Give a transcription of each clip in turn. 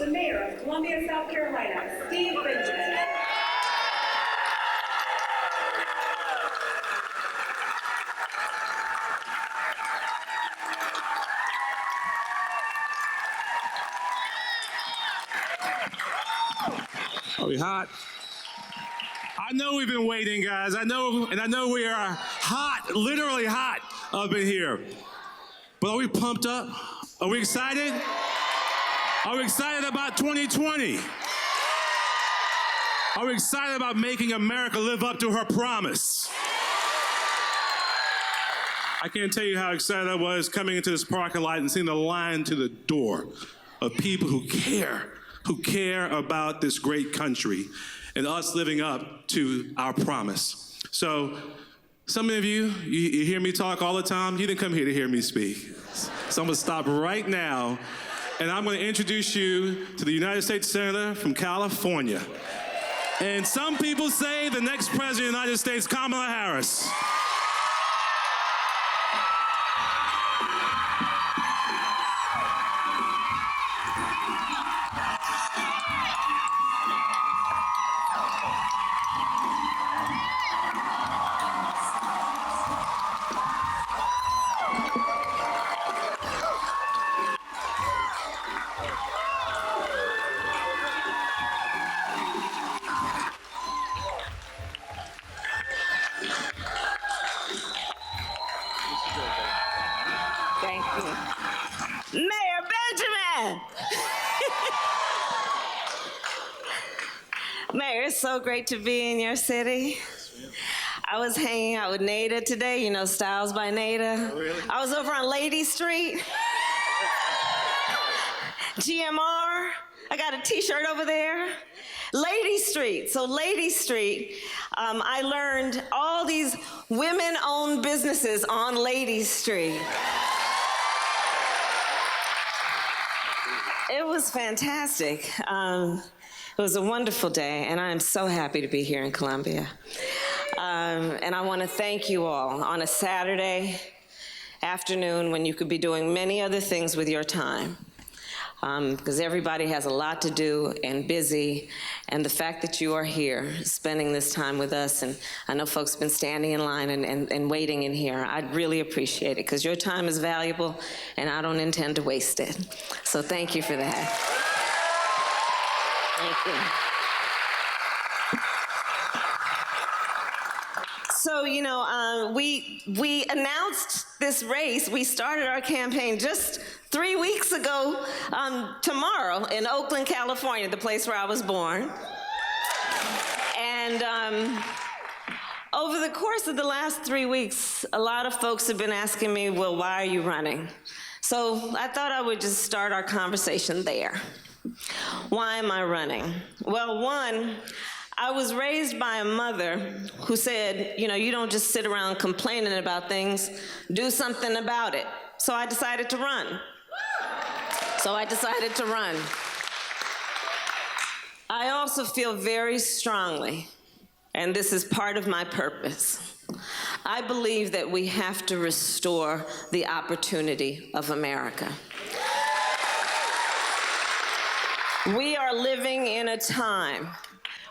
the mayor of Columbia, South Carolina, Steve Benjamin. Are we hot? I know we've been waiting, guys. I know we are hot, literally hot up in here. But are we pumped up? Are we excited? Are we excited about 2020? Are we excited about making America live up to her promise? I can't tell you how excited I was coming into this parking lot and seeing the line to the door of people who care about this great country and us living up to our promise. So some of you hear me talk all the time. You didn't come here to hear me speak. So I'm gonna stop right now, and I'm gonna introduce you to the United States Senator from California. And some people say the next president of the United States, Kamala Harris. Thank you. Mayor Benjamin! Mayor, it's so great to be in your city. I was hanging out with Nada today, you know, Styles by Nada. Oh, really? I was over on Lady Street. GMR, I got a t-shirt over there. Lady Street, so Lady Street, I learned all these women-owned businesses on Lady Street. It was fantastic. It was a wonderful day, and I am so happy to be here in Columbia. And I want to thank you all on a Saturday afternoon when you could be doing many other things with your time. Because everybody has a lot to do and busy, and the fact that you are here spending this time with us, and I know folks have been standing in line and waiting in here, I'd really appreciate it, because your time is valuable and I don't intend to waste it. So thank you for that. Thank you. So, you know, we announced this race. We started our campaign just 3 weeks ago tomorrow in Oakland, California, the place where I was born. And over the course of the last 3 weeks, a lot of folks have been asking me, well, why are you running? So I thought I would just start our conversation there. Why am I running? Well, one, I was raised by a mother who said, you know, you don't just sit around complaining about things, do something about it. So I decided to run. I also feel very strongly, and this is part of my purpose, I believe that we have to restore the opportunity of America. We are living in a time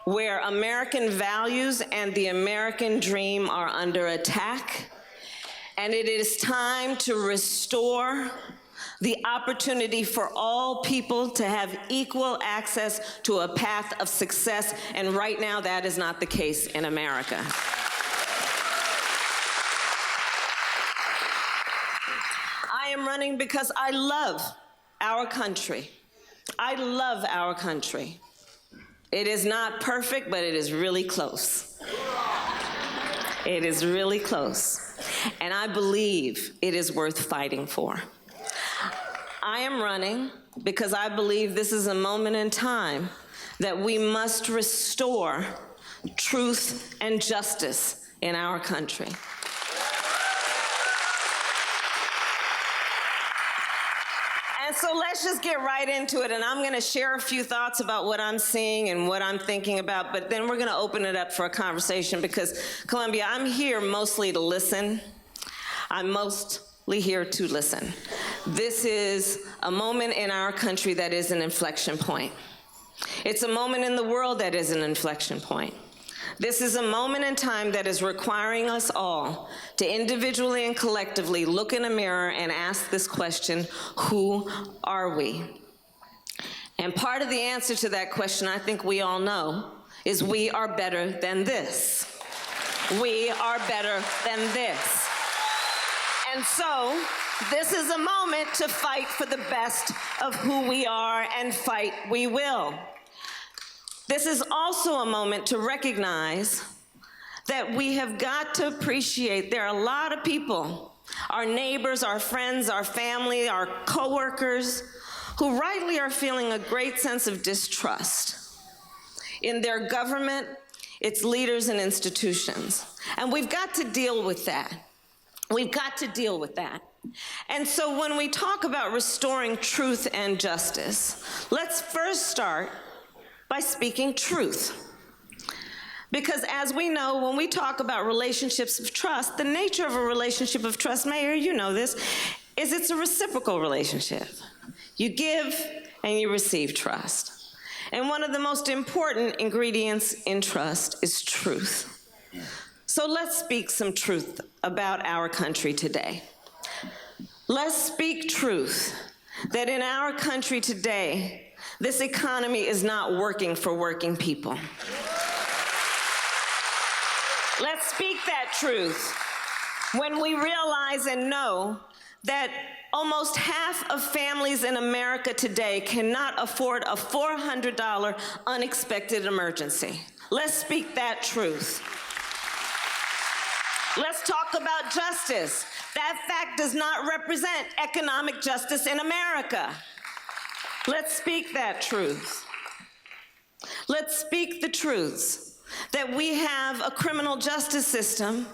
where American values and the American dream are under attack, and it is time to restore the opportunity for all people to have equal access to a path of success, and right now that is not the case in America. I am running because I love our country. I love our country. It is not perfect, but it is really close. It is really close. And I believe it is worth fighting for. I am running because I believe this is a moment in time that we must restore truth and justice in our country. And so let's just get right into it, and I'm going to share a few thoughts about what I'm seeing and what I'm thinking about, but then we're going to open it up for a conversation because, Columbia, I'm here mostly to listen. I'm mostly here to listen. This is a moment in our country that is an inflection point. It's a moment in the world that is an inflection point. This is a moment in time that is requiring us all to individually and collectively look in a mirror and ask this question, who are we? And part of the answer to that question, I think we all know, is we are better than this. We are better than this. And so, this is a moment to fight for the best of who we are, and fight we will. This is also a moment to recognize that we have got to appreciate there are a lot of people, our neighbors, our friends, our family, our coworkers, who rightly are feeling a great sense of distrust in their government, its leaders and institutions. And we've got to deal with that. We've got to deal with that. And so when we talk about restoring truth and justice, let's first start by speaking truth. Because as we know, when we talk about relationships of trust, the nature of a relationship of trust, Mayor, you know this, is it's a reciprocal relationship. You give and you receive trust. And one of the most important ingredients in trust is truth. So let's speak some truth about our country today. Let's speak truth that in our country today, this economy is not working for working people. Let's speak that truth when we realize and know that almost half of families in America today cannot afford a $400 unexpected emergency. Let's speak that truth. Let's talk about justice. That fact does not represent economic justice in America. Let's speak that truth. Let's speak the truths that we have a criminal justice system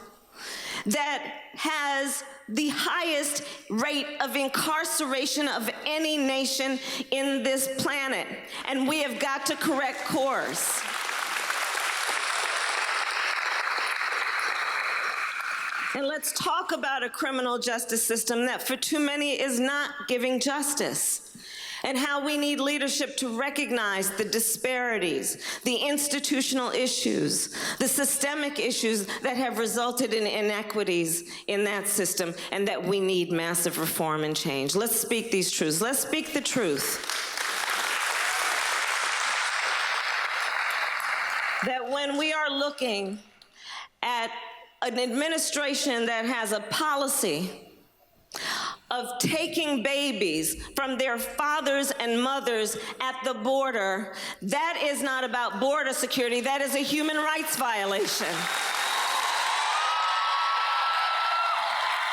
that has the highest rate of incarceration of any nation in this planet, and we have got to correct course. And let's talk about a criminal justice system that for too many is not giving justice, and how we need leadership to recognize the disparities, the institutional issues, the systemic issues that have resulted in inequities in that system, and that we need massive reform and change. Let's speak these truths. Let's speak the truth that when we are looking at an administration that has a policy of taking babies from their fathers and mothers at the border, that is not about border security, that is a human rights violation.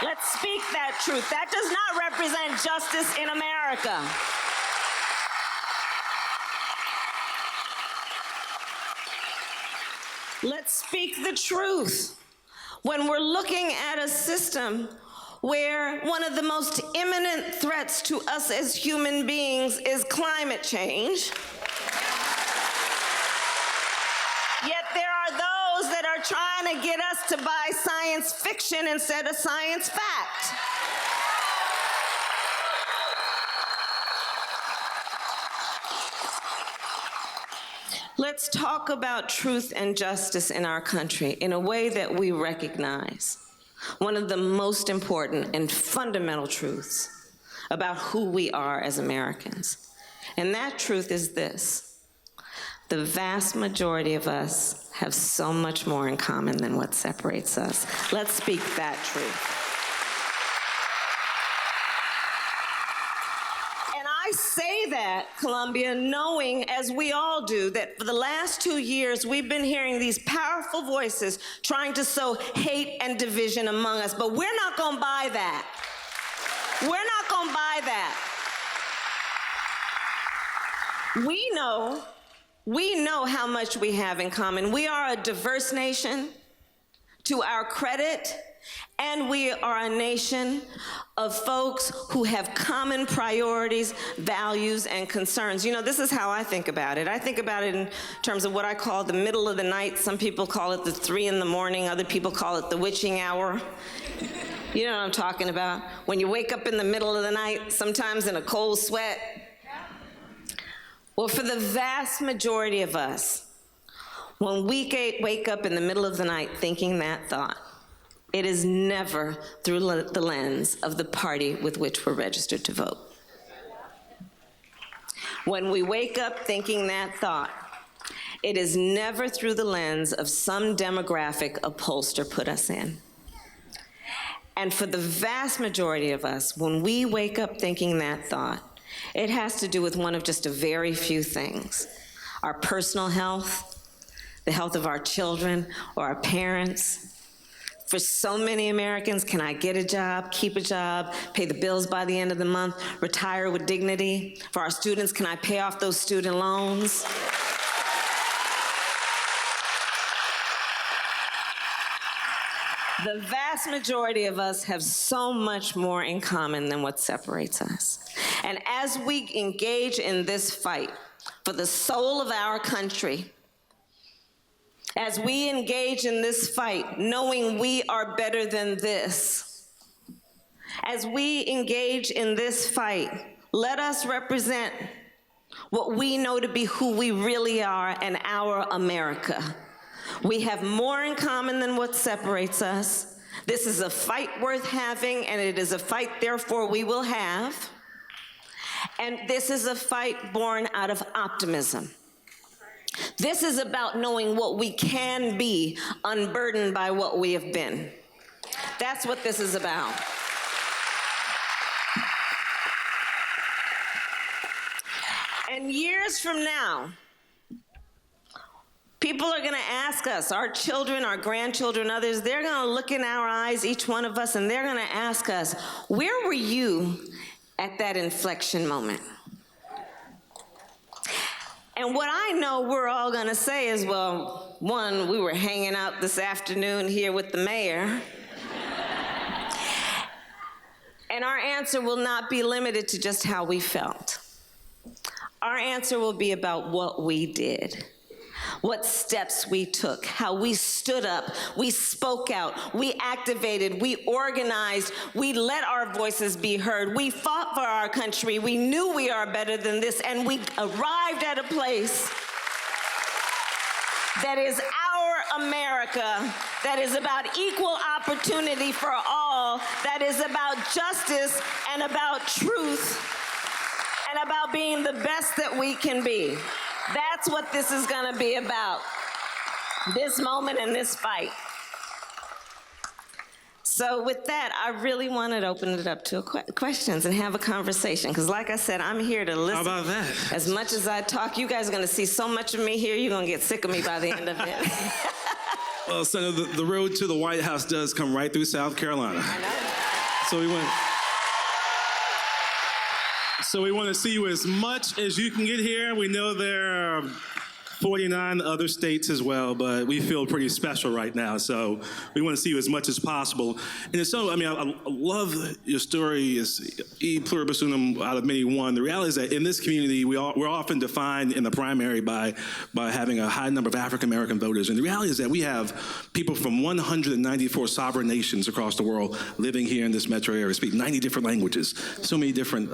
Let's speak that truth. That does not represent justice in America. Let's speak the truth when we're looking at a system where one of the most imminent threats to us as human beings is climate change. Yet there are those that are trying to get us to buy science fiction instead of science fact. Let's talk about truth and justice in our country in a way that we recognize one of the most important and fundamental truths about who we are as Americans. And that truth is this: the vast majority of us have so much more in common than what separates us. Let's speak that truth. I say that, Columbia, knowing, as we all do, that for the last 2 years, we've been hearing these powerful voices trying to sow hate and division among us, but we're not gonna buy that. We're not gonna buy that. We know how much we have in common. We are a diverse nation, to our credit, and we are a nation of folks who have common priorities, values, and concerns. You know, this is how I think about it. I think about it in terms of what I call the middle of the night. Some people call it the 3 in the morning. Other people call it the witching hour. You know what I'm talking about? When you wake up in the middle of the night, sometimes in a cold sweat. Well, for the vast majority of us, when we wake up in the middle of the night thinking that thought, it is never through the lens of the party with which we're registered to vote. When we wake up thinking that thought, it is never through the lens of some demographic a pollster put us in. And for the vast majority of us, when we wake up thinking that thought, it has to do with one of just a very few things: our personal health, the health of our children or our parents. For so many Americans, can I get a job, keep a job, pay the bills by the end of the month, retire with dignity? For our students, can I pay off those student loans? The vast majority of us have so much more in common than what separates us. And as we engage in this fight for the soul of our country, as we engage in this fight knowing we are better than this, as we engage in this fight, let us represent what we know to be who we really are and our America. We have more in common than what separates us. This is a fight worth having, and it is a fight, therefore, we will have. And this is a fight born out of optimism. This is about knowing what we can be, unburdened by what we have been. That's what this is about. And years from now, people are going to ask us, our children, our grandchildren, others, they're going to look in our eyes, each one of us, and they're going to ask us, where were you at that inflection moment? And what I know we're all going to say is, well, one, we were hanging out this afternoon here with the mayor. And our answer will not be limited to just how we felt. Our answer will be about what we did, what steps we took, how we stood up, we spoke out, we activated, we organized, we let our voices be heard, we fought for our country, we knew we are better than this, and we arrived at a place that is our America, that is about equal opportunity for all, that is about justice and about truth and about being the best that we can be. That's what this is going to be about, this moment and this fight. So with that, I really wanted to open it up to questions and have a conversation, because like I said, I'm here to listen. How about that? As much as I talk, you guys are going to see so much of me here, you're going to get sick of me by the end of it. Well, Senator, the road to the White House does come right through South Carolina. I know. So we want to see you as much as you can get here. We know there are 49 other states as well, but we feel pretty special right now, so we want to see you as much as possible. And it's so, I love your story is e pluribus unum, out of many one. The reality is that in this community, we're often defined in the primary by having a high number of African-American voters. And the reality is that we have people from 194 sovereign nations across the world living here in this metro area, speak 90 different languages. So many different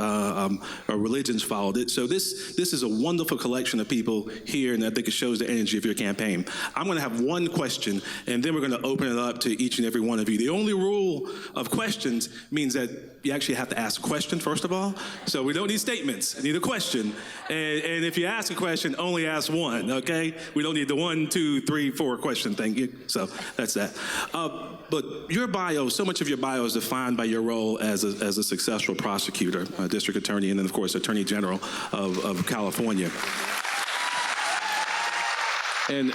religions followed it. So this is a wonderful collection of people here, and I think it shows the energy of your campaign. I'm going to have one question, and then we're going to open it up to each and every one of you. The only rule of questions means that you actually have to ask a question, first of all. So we don't need statements. I need a question. And if you ask a question, only ask one, okay? We don't need the 1, 2, 3, 4 question thing. So that's that. But your bio, so much of your bio is defined by your role as a successful prosecutor, district attorney, and then, of course, attorney general of California. And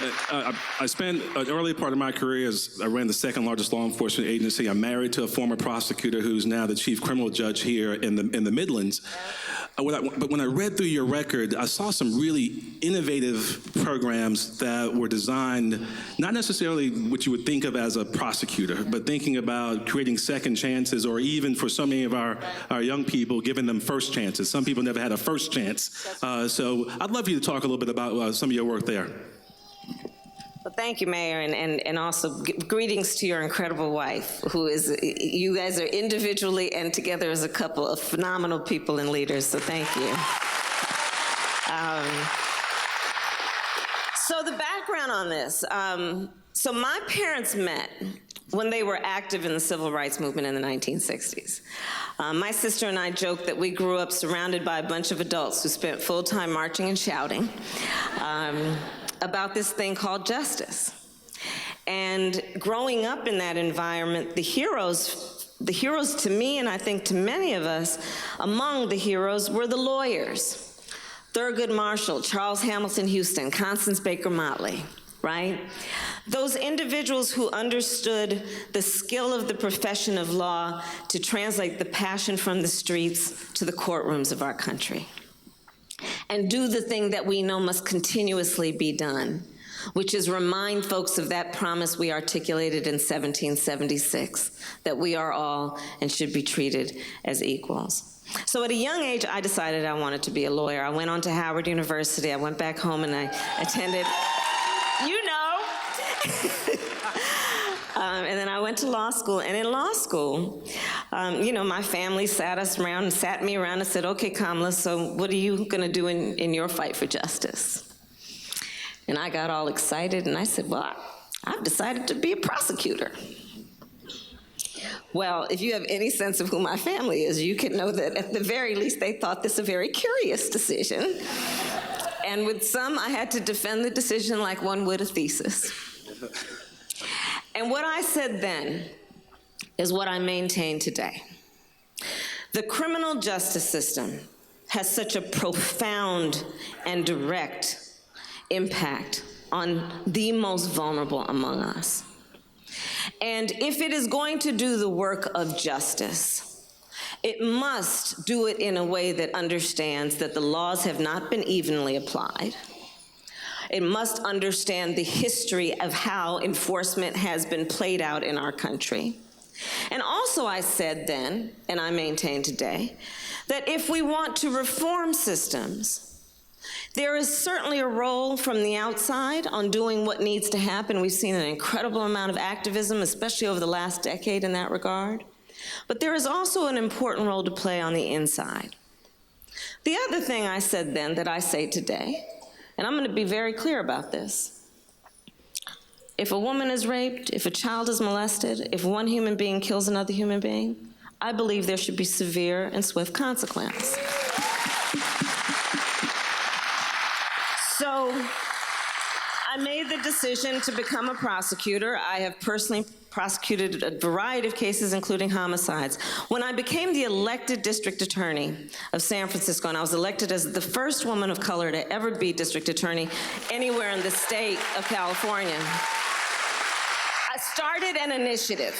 I spent an early part of my career as I ran the second largest law enforcement agency. I'm married to a former prosecutor who's now the chief criminal judge here in the Midlands. But when I read through your record, I saw some really innovative programs that were designed, not necessarily what you would think of as a prosecutor, but thinking about creating second chances, or even for so many of our young people, giving them first chances. Some people never had a first chance. So I'd love you to talk a little bit about some of your work there. Well, thank you, Mayor, and also greetings to your incredible wife, who is, you guys are individually and together as a couple of phenomenal people and leaders, so thank you. So the background on this, so my parents met when they were active in the civil rights movement in the 1960s. My sister and I joked that we grew up surrounded by a bunch of adults who spent full time marching and shouting about this thing called justice. And growing up in that environment, the heroes to me, and I think to many of us, among the heroes were the lawyers. Thurgood Marshall, Charles Hamilton Houston, Constance Baker Motley, right? Those individuals who understood the skill of the profession of law to translate the passion from the streets to the courtrooms of our country and do the thing that we know must continuously be done, which is remind folks of that promise we articulated in 1776, that we are all and should be treated as equals. So at a young age, I decided I wanted to be a lawyer. I went on to Howard University. I went back home and I attended, you know. And then I went to law school. And in law school, you know, my family sat me around and said, okay, Kamala, so what are you going to do in your fight for justice? And I got all excited and I said, well, I've decided to be a prosecutor. Well, if you have any sense of who my family is, you can know that at the very least they thought this a very curious decision. And with some, I had to defend the decision like one would a thesis. And what I said then is what I maintain today. The criminal justice system has such a profound and direct impact on the most vulnerable among us. And if it is going to do the work of justice, it must do it in a way that understands that the laws have not been evenly applied. It must understand the history of how enforcement has been played out in our country. And also I said then, and I maintain today, that if we want to reform systems, there is certainly a role from the outside on doing what needs to happen. We've seen an incredible amount of activism, especially over the last decade in that regard. But there is also an important role to play on the inside. The other thing I said then that I say today, and I'm going to be very clear about this, if a woman is raped, if a child is molested, if one human being kills another human being, I believe there should be severe and swift consequence. So I made the decision to become a prosecutor. I have personally prosecuted a variety of cases, including homicides. When I became the elected district attorney of San Francisco, and I was elected as the first woman of color to ever be district attorney anywhere in the state of California, I started an initiative.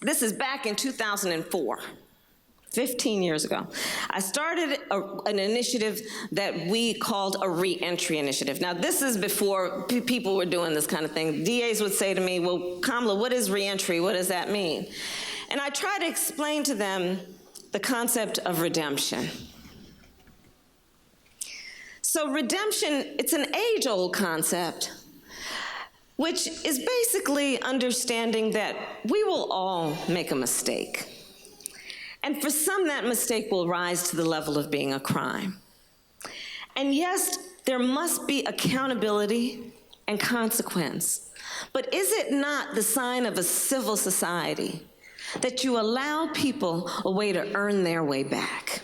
This is back in 2004. 15 years ago. I started an initiative that we called a re-entry initiative. Now, this is before people were doing this kind of thing. DAs would say to me, well, Kamala, what is re-entry? What does that mean? And I try to explain to them the concept of redemption. So redemption, it's an age-old concept, which is basically understanding that we will all make a mistake. And for some, that mistake will rise to the level of being a crime. And yes, there must be accountability and consequence. But is it not the sign of a civil society that you allow people a way to earn their way back?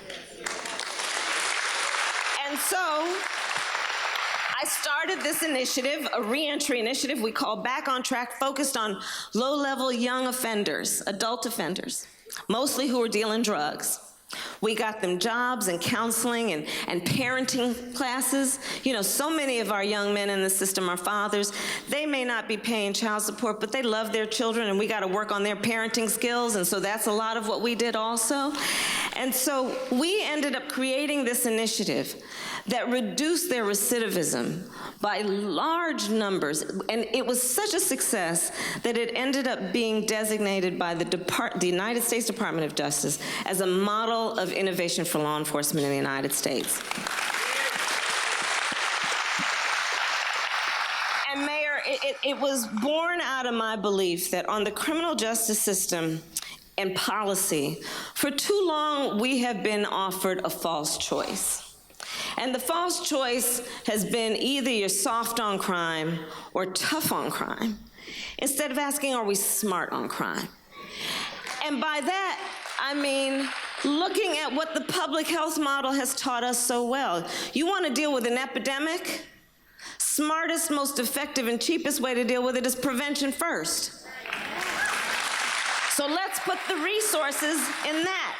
And so I started this initiative, a re-entry initiative we call Back on Track, focused on low-level young offenders, adult offenders, mostly who are dealing drugs. We got them jobs and counseling and parenting classes. You know, so many of our young men in the system are fathers. They may not be paying child support, but they love their children, and we got to work on their parenting skills, and so that's a lot of what we did also. And so we ended up creating this initiative that reduced their recidivism by large numbers, and it was such a success that it ended up being designated by the United States Department of Justice as a model of innovation for law enforcement in the United States. And Mayor, it was born out of my belief that on the criminal justice system and policy, for too long we have been offered a false choice. And the false choice has been either you're soft on crime or tough on crime, instead of asking, are we smart on crime? And by that, I mean looking at what the public health model has taught us so well. You want to deal with an epidemic? Smartest, most effective, and cheapest way to deal with it is prevention first. So let's put the resources in that.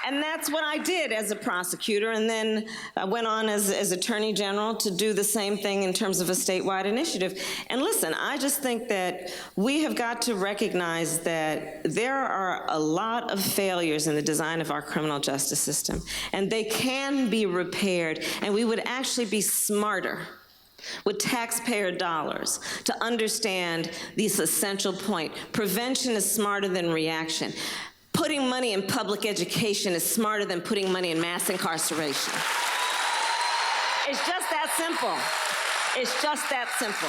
And that's what I did as a prosecutor, and then I went on as Attorney General to do the same thing in terms of a statewide initiative. And listen, I just think that we have got to recognize that there are a lot of failures in the design of our criminal justice system, and they can be repaired, and we would actually be smarter with taxpayer dollars to understand this essential point. Prevention is smarter than reaction. Putting money in public education is smarter than putting money in mass incarceration. It's just that simple. It's just that simple.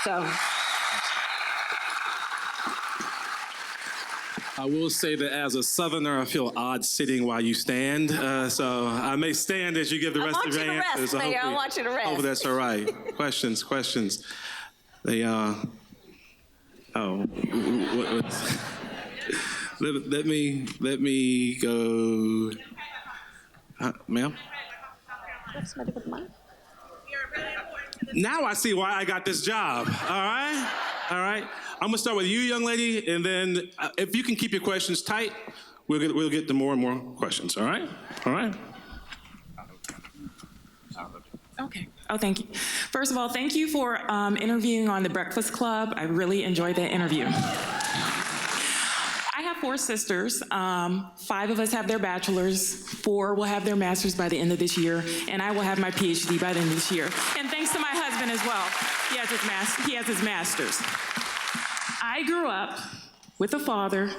So. I will say that as a Southerner, I feel odd sitting while you stand. So I may stand as you give the rest of your answers. I want you to rest. Oh, that's all right. Questions. They, let me go. Ma'am? Now I see why I got this job. All right. I'm gonna start with you, young lady, and then if you can keep your questions tight, we'll get to more and more questions. All right. Okay. Oh, thank you. First of all, thank you for interviewing on The Breakfast Club. I really enjoyed that interview. I have 4 sisters. 5 of us have their bachelors. 4 will have their masters by the end of this year, and I will have my PhD by the end of this year. And thanks to my husband as well. He has his master's. I grew up with a father,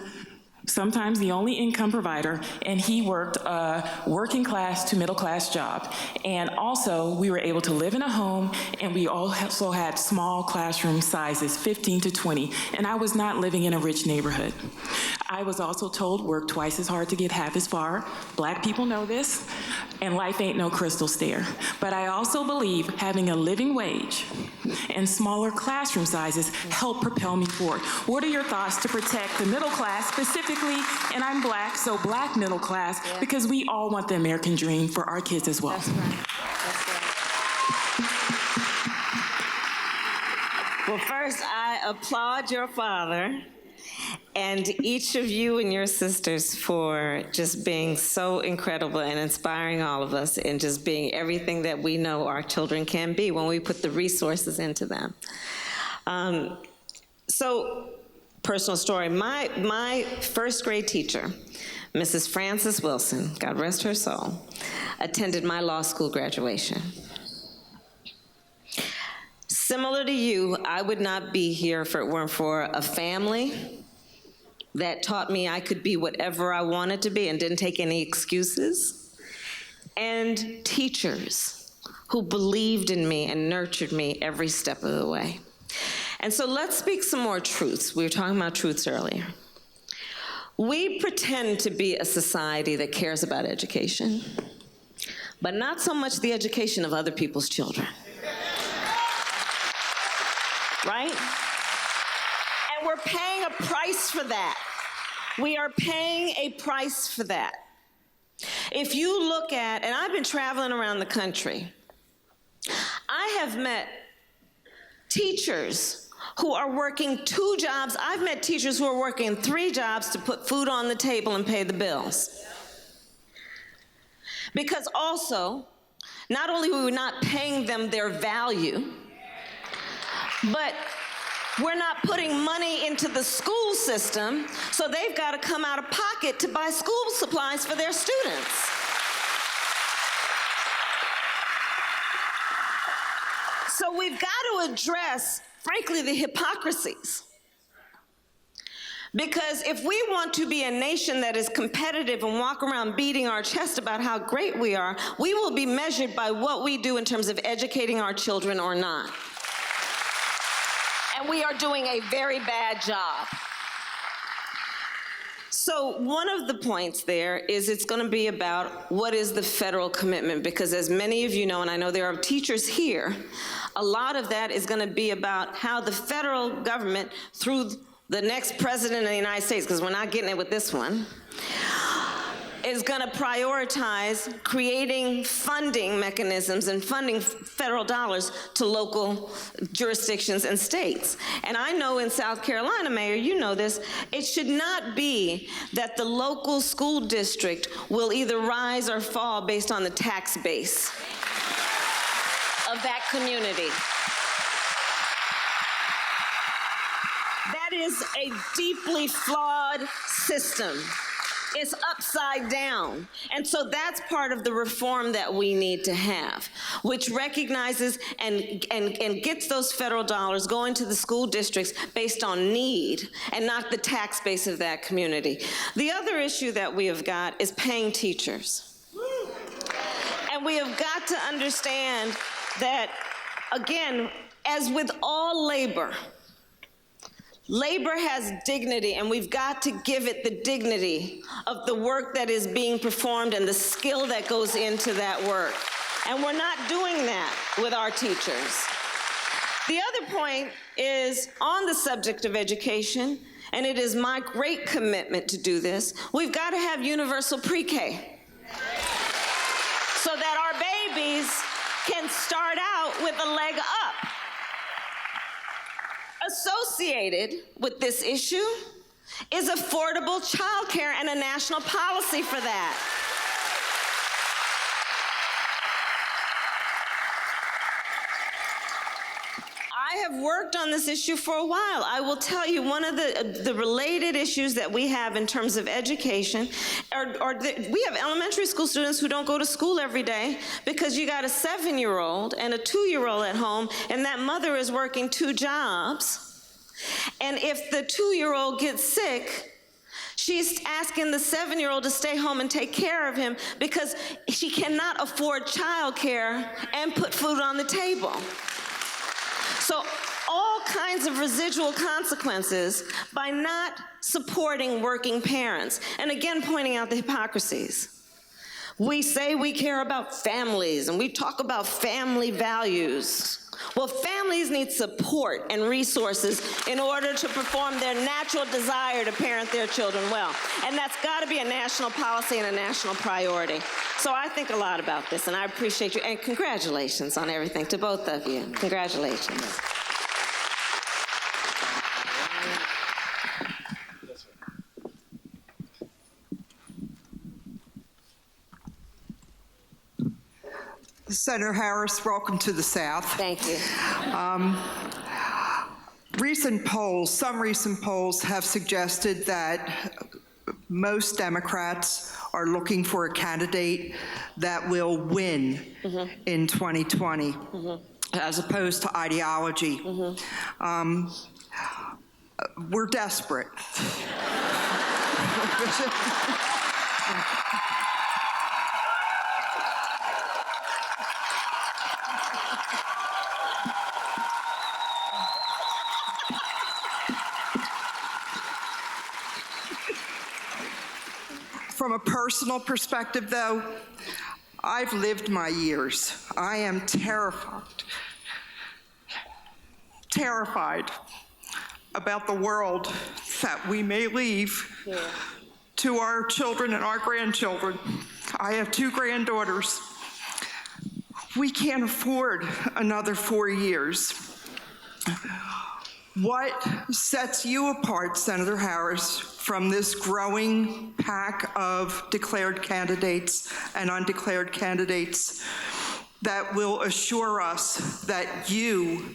sometimes the only income provider, and he worked a working class to middle class job. And also, we were able to live in a home, and we also had small classroom sizes, 15 to 20, and I was not living in a rich neighborhood. I was also told work twice as hard to get half as far. Black people know this, and life ain't no crystal stair. But I also believe having a living wage and smaller classroom sizes help propel me forward. What are your thoughts to protect the middle class specifically, and I'm Black, so Black middle class, because we all want the American dream for our kids as well. That's right. Well, first, I applaud your father and each of you and your sisters for just being so incredible and inspiring all of us, and just being everything that we know our children can be when we put the resources into them. So, personal story, my first grade teacher, Mrs. Frances Wilson, God rest her soul, attended my law school graduation. Similar to you, I would not be here if it weren't for a family that taught me I could be whatever I wanted to be and didn't take any excuses, and teachers who believed in me and nurtured me every step of the way. And so let's speak some more truths. We were talking about truths earlier. We pretend to be a society that cares about education, but not so much the education of other people's children. Right? And we're paying a price for that. We are paying a price for that. If you look at, and I've been traveling around the country, I have met teachers who are working 2 jobs. I've met teachers who are working 3 jobs to put food on the table and pay the bills. Because also, not only are we not paying them their value, but we're not putting money into the school system, so they've got to come out of pocket to buy school supplies for their students. So we've got to address, frankly, the hypocrisies. Because if we want to be a nation that is competitive and walk around beating our chest about how great we are, we will be measured by what we do in terms of educating our children or not. and we are doing a very bad job. So one of the points there is it's going to be about what is the federal commitment, because as many of you know, and I know there are teachers here, a lot of that is going to be about how the federal government, through the next president of the United States, because we're not getting it with this one, is going to prioritize creating funding mechanisms and funding federal dollars to local jurisdictions and states. And I know in South Carolina, Mayor, you know this, it should not be that the local school district will either rise or fall based on the tax base of that community. That is a deeply flawed system. It's upside down. And so that's part of the reform that we need to have, which recognizes and gets those federal dollars going to the school districts based on need and not the tax base of that community. The other issue that we have got is paying teachers. And we have got to understand that, again, as with all labor, labor has dignity, and we've got to give it the dignity of the work that is being performed and the skill that goes into that work. And we're not doing that with our teachers. The other point is on the subject of education, and it is my great commitment to do this, we've got to have universal pre-K so that our babies can start out with a leg up. Associated with this issue is affordable childcare and a national policy for that. I have worked on this issue for a while. I will tell you, one of the related issues that we have in terms of education, we have elementary school students who don't go to school every day because you got a 7-year-old and a 2-year-old at home, and that mother is working 2 jobs. And if the 2-year-old gets sick, she's asking the 7-year-old to stay home and take care of him because she cannot afford childcare and put food on the table. So all kinds of residual consequences by not supporting working parents. And again, pointing out the hypocrisies. We say we care about families and we talk about family values. Well, families need support and resources in order to perform their natural desire to parent their children well. And that's got to be a national policy and a national priority. So I think a lot about this, and I appreciate you. And congratulations on everything to both of you. Congratulations. Senator Harris, welcome to the South. Thank you. Some recent polls have suggested that most Democrats are looking for a candidate that will win in 2020, as opposed to ideology. We're desperate. From a personal perspective, though, I've lived my years. I am terrified about the world that we may leave to our children and our grandchildren. I have 2 granddaughters. We can't afford another 4 years. What sets you apart, Senator Harris, from this growing pack of declared candidates and undeclared candidates that will assure us that you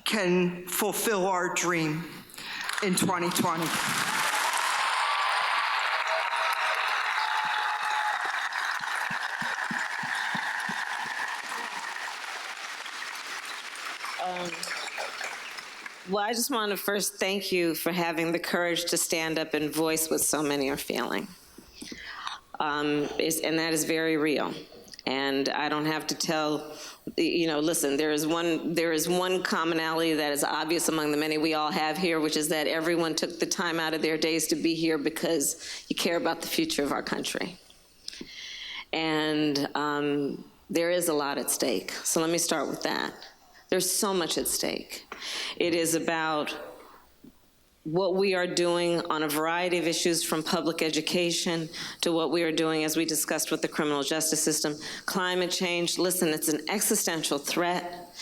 can fulfill our dream in 2020? Well, I just want to first thank you for having the courage to stand up and voice what so many are feeling. And that is very real. And I don't have to tell, listen, there is one commonality that is obvious among the many we all have here, which is that everyone took the time out of their days to be here because you care about the future of our country. And there is a lot at stake. So let me start with that. There's so much at stake. It is about what we are doing on a variety of issues, from public education to what we are doing, as we discussed, with the criminal justice system. Climate change, listen, it's an existential threat,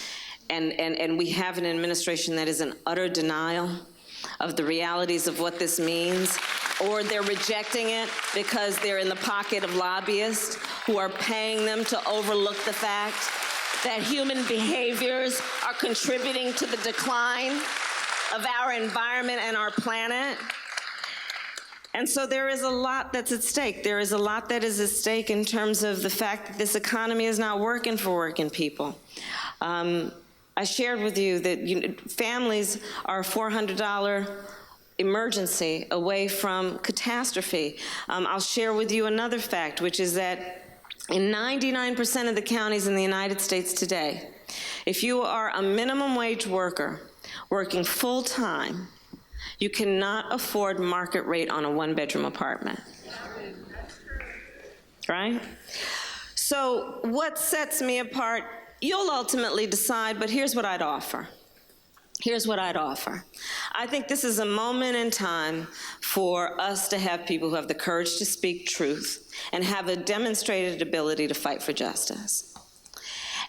and we have an administration that is in utter denial of the realities of what this means, or they're rejecting it because they're in the pocket of lobbyists who are paying them to overlook the fact that human behaviors are contributing to the decline of our environment and our planet. And so there is a lot that's at stake. There is a lot that is at stake in terms of the fact that this economy is not working for working people. I shared with you that families are a $400 emergency away from catastrophe. I'll share with you another fact, which is that in 99% of the counties in the United States today, if you are a minimum wage worker working full-time, you cannot afford market rate on a one-bedroom apartment. Right? So what sets me apart, you'll ultimately decide, but here's what I'd offer. Here's what I'd offer. I think this is a moment in time for us to have people who have the courage to speak truth and have a demonstrated ability to fight for justice.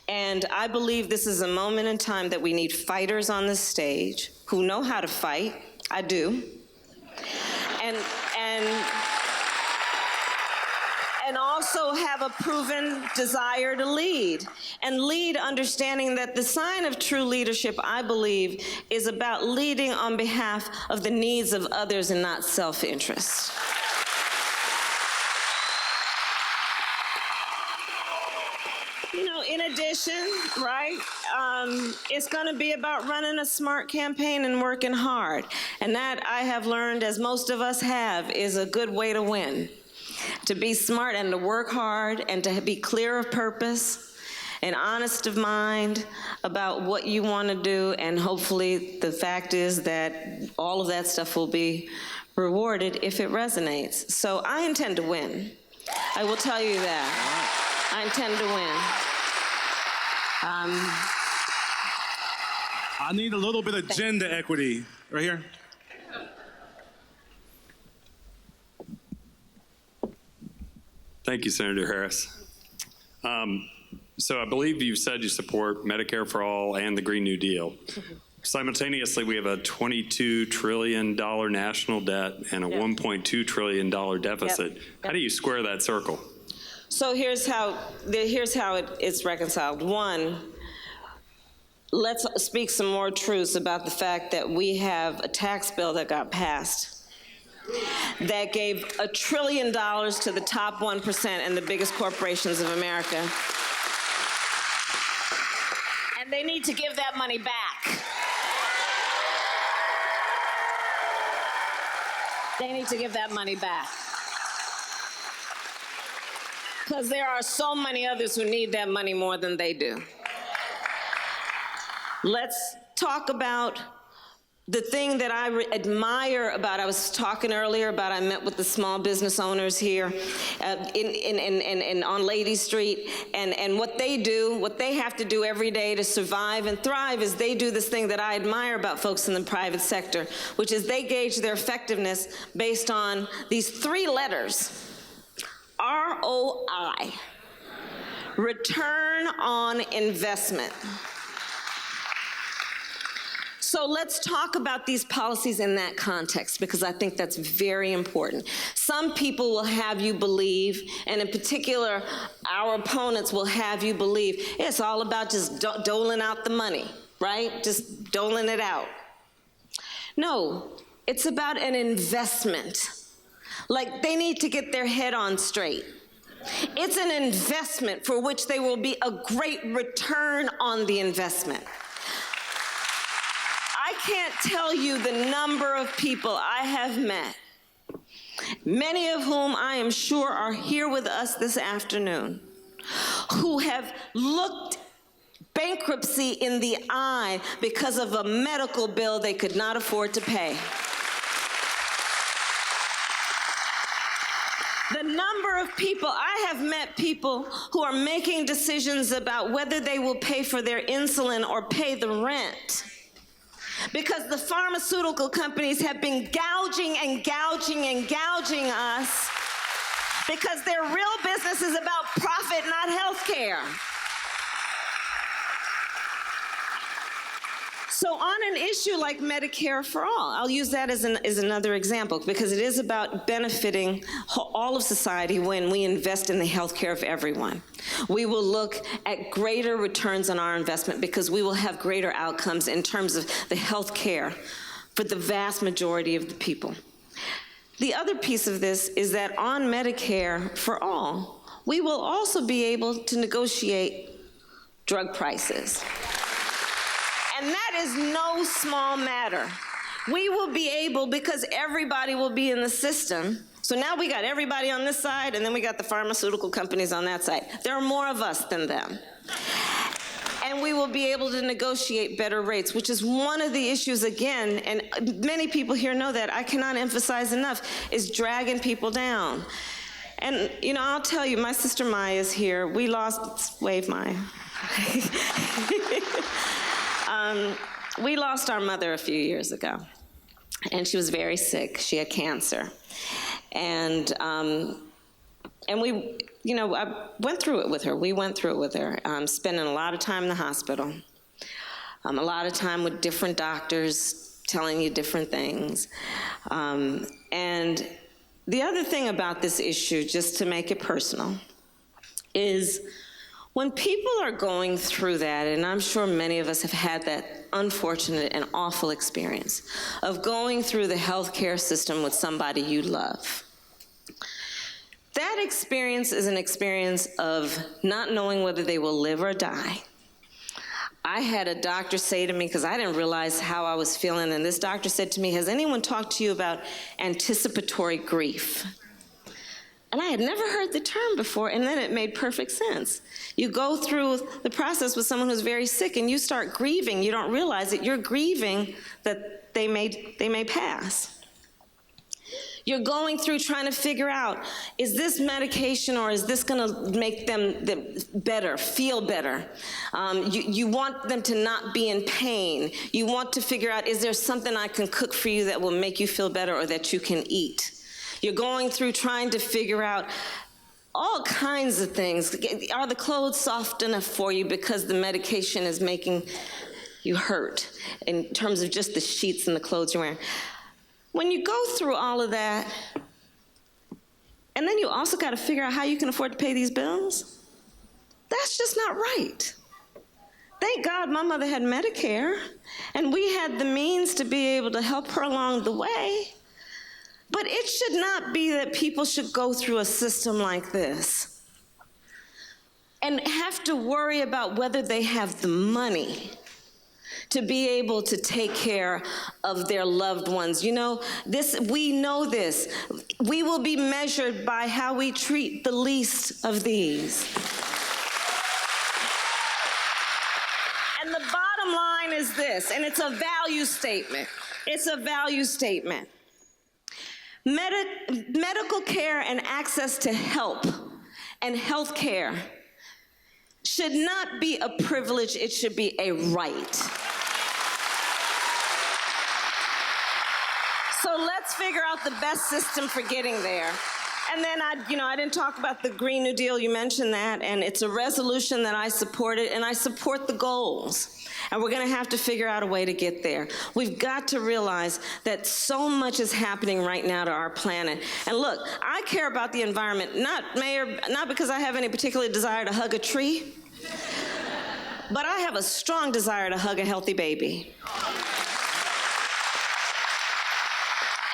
And I believe this is a moment in time that we need fighters on the stage who know how to fight. I do. And also have a proven desire to lead. And lead understanding that the sign of true leadership, I believe, is about leading on behalf of the needs of others and not self-interest. In addition, right, it's going to be about running a smart campaign and working hard. And that, I have learned, as most of us have, is a good way to win. To be smart and to work hard and to be clear of purpose and honest of mind about what you want to do. And hopefully the fact is that all of that stuff will be rewarded if it resonates. So I intend to win. I will tell you that. I intend to win. I need a little bit of gender equity. Right here. Thank you, Senator Harris. So I believe you said you support Medicare for All and the Green New Deal. Simultaneously, we have a $22 trillion national debt and a $1.2 trillion deficit. How do you square that circle? So here's how it's reconciled. One, let's speak some more truths about the fact that we have a tax bill that got passed that gave $1 trillion to the top 1% and the biggest corporations of America. And they need to give that money back. They need to give that money back. Because there are so many others who need that money more than they do. Let's talk about the thing that I admire about, I was talking earlier about, I met with the small business owners here on Lady Street, and what they do, what they have to do every day to survive and thrive is they do this thing that I admire about folks in the private sector, which is they gauge their effectiveness based on these 3 letters, ROI, return on investment. So let's talk about these policies in that context, because I think that's very important. Some people will have you believe, and in particular, our opponents will have you believe, it's all about just doling out the money, right? Just doling it out. No, it's about an investment. Like, they need to get their head on straight. It's an investment for which there will be a great return on the investment. I can't tell you the number of people I have met, many of whom I am sure are here with us this afternoon, who have looked bankruptcy in the eye because of a medical bill they could not afford to pay. The number of people, I have met people who are making decisions about whether they will pay for their insulin or pay the rent, because the pharmaceutical companies have been gouging and gouging and gouging us, because their real business is about profit, not health care. So on an issue like Medicare for All, I'll use that as another example, because it is about benefiting all of society when we invest in the health care of everyone. We will look at greater returns on our investment because we will have greater outcomes in terms of the health care for the vast majority of the people. The other piece of this is that on Medicare for All, we will also be able to negotiate drug prices. And that is no small matter. We will be able, because everybody will be in the system. So now we got everybody on this side, and then we got the pharmaceutical companies on that side. There are more of us than them. And we will be able to negotiate better rates, which is one of the issues, again, and many people here know that, I cannot emphasize enough, is dragging people down. And, you know, I'll tell you, my sister Maya is here. We lost, wave Maya. We lost our mother a few years ago, and she was very sick. She had cancer. And we, you know, I went through it with her. We went through it with her, spending a lot of time in the hospital, a lot of time with different doctors telling you different things. And the other thing about this issue, just to make it personal, is when people are going through that, and I'm sure many of us have had that unfortunate and awful experience of going through the healthcare system with somebody you love, that experience is an experience of not knowing whether they will live or die. I had a doctor say to me, because I didn't realize how I was feeling, and this doctor said to me, has anyone talked to you about anticipatory grief? And I had never heard the term before, and then it made perfect sense. You go through the process with someone who's very sick, and you start grieving. You don't realize it. You're grieving that they may pass. You're going through trying to figure out, is this medication or is this going to make them better, feel better? You want them to not be in pain. You want to figure out, is there something I can cook for you that will make you feel better or that you can eat? You're going through trying to figure out all kinds of things. Are the clothes soft enough for you because the medication is making you hurt in terms of just the sheets and the clothes you're wearing? When you go through all of that, and then you also got to figure out how you can afford to pay these bills, that's just not right. Thank God my mother had Medicare, and we had the means to be able to help her along the way. But it should not be that people should go through a system like this and have to worry about whether they have the money to be able to take care of their loved ones. You know, we know this. We will be measured by how we treat the least of these. And the bottom line is this, and it's a value statement. It's a value statement. Medical care and access to help and health care should not be a privilege, it should be a right. So let's figure out the best system for getting there. And then I didn't talk about the Green New Deal, you mentioned that, and it's a resolution that I supported, and I support the goals. And we're going to have to figure out a way to get there. We've got to realize that so much is happening right now to our planet. And look, I care about the environment, not because I have any particular desire to hug a tree, but I have a strong desire to hug a healthy baby.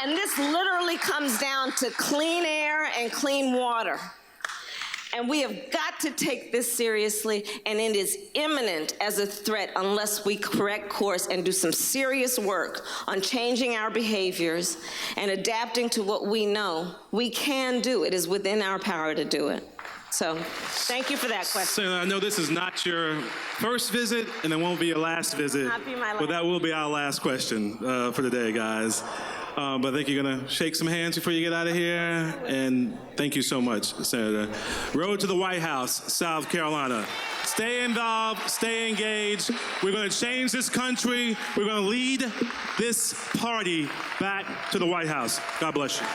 And this literally comes down to clean air and clean water. And we have got to take this seriously, and it is imminent as a threat unless we correct course and do some serious work on changing our behaviors and adapting to what we know we can do. It is within our power to do it. So thank you for that question. Senator, I know this is not your first visit, and it won't be your last visit. Not be my last. But that will be our last question for today, guys. But I think you're going to shake some hands before you get out of here. And thank you so much, Senator. Road to the White House, South Carolina. Stay involved, stay engaged. We're going to change this country. We're going to lead this party back to the White House. God bless you.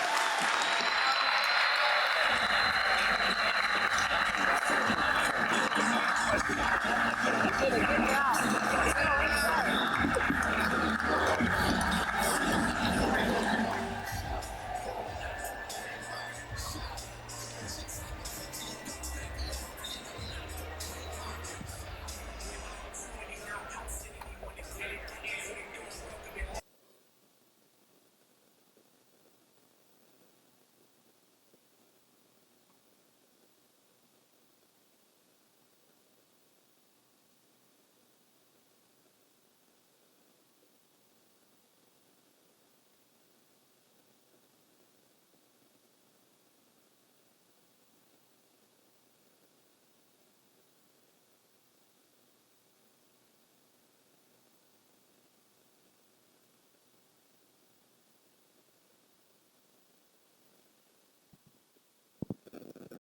Good job.